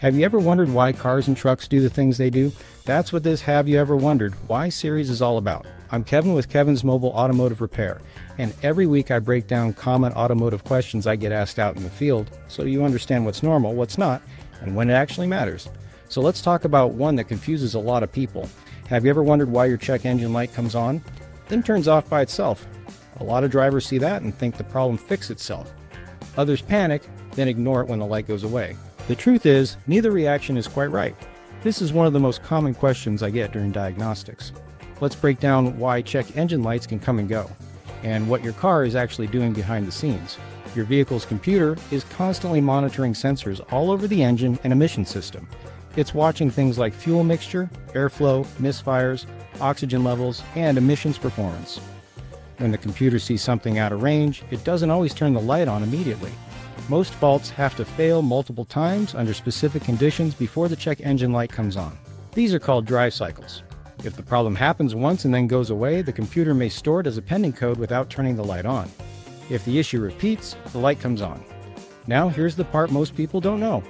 Have you ever wondered why cars and trucks do the things they do? That's what this Have You Ever Wondered Why series is all about. I'm Kevin with Kevin's Mobile Automotive Repair, and every week I break down common automotive questions I get asked out in the field so you understand what's normal, what's not, and when it actually matters. So let's talk about one that confuses a lot of people. Have you ever wondered why your check engine light comes on, then turns off by itself? A lot of drivers see that and think the problem fixed itself. Others panic, then ignore it when the light goes away. The truth is, neither reaction is quite right. This is one of the most common questions I get during diagnostics. Let's break down why check engine lights can come and go, and what your car is actually doing behind the scenes. Your vehicle's computer is constantly monitoring sensors all over the engine and emission system. It's watching things like fuel mixture, airflow, misfires, oxygen levels, and emissions performance. When the computer sees something out of range, it doesn't always turn the light on immediately. Most faults have to fail multiple times under specific conditions before the check engine light comes on. These are called drive cycles. If the problem happens once and then goes away, the computer may store it as a pending code without turning the light on. If the issue repeats, the light comes on. Now here's the part most people don't know.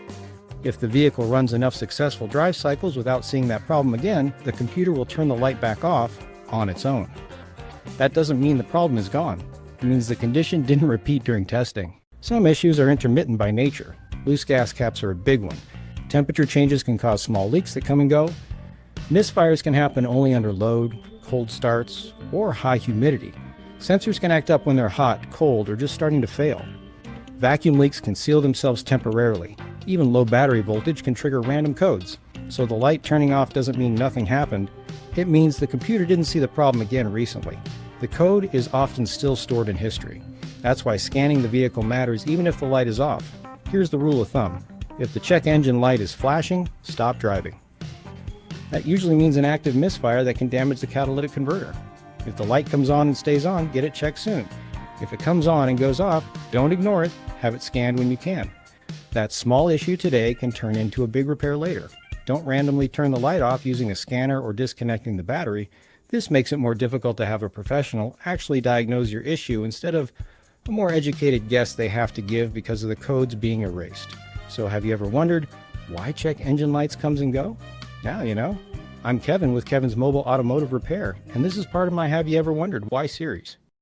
If the vehicle runs enough successful drive cycles without seeing that problem again, the computer will turn the light back off on its own. That doesn't mean the problem is gone. It means the condition didn't repeat during testing. Some issues are intermittent by nature. Loose gas caps are a big one. Temperature changes can cause small leaks that come and go. Misfires can happen only under load, cold starts, or high humidity. Sensors can act up when they're hot, cold, or just starting to fail. Vacuum leaks can seal themselves temporarily. Even low battery voltage can trigger random codes. So the light turning off doesn't mean nothing happened. It means the computer didn't see the problem again recently. The code is often still stored in history. That's why scanning the vehicle matters even if the light is off. Here's the rule of thumb. If the check engine light is flashing, stop driving. That usually means an active misfire that can damage the catalytic converter. If the light comes on and stays on, get it checked soon. If it comes on and goes off, don't ignore it. Have it scanned when you can. That small issue today can turn into a big repair later. Don't randomly turn the light off using a scanner or disconnecting the battery. This makes it more difficult to have a professional actually diagnose your issue instead of a more educated guess they have to give because of the codes being erased. So have you ever wondered why check engine lights comes and go? Now you know. I'm Kevin with Kevin's Mobile Automotive Repair, and this is part of my Have You Ever Wondered Why series.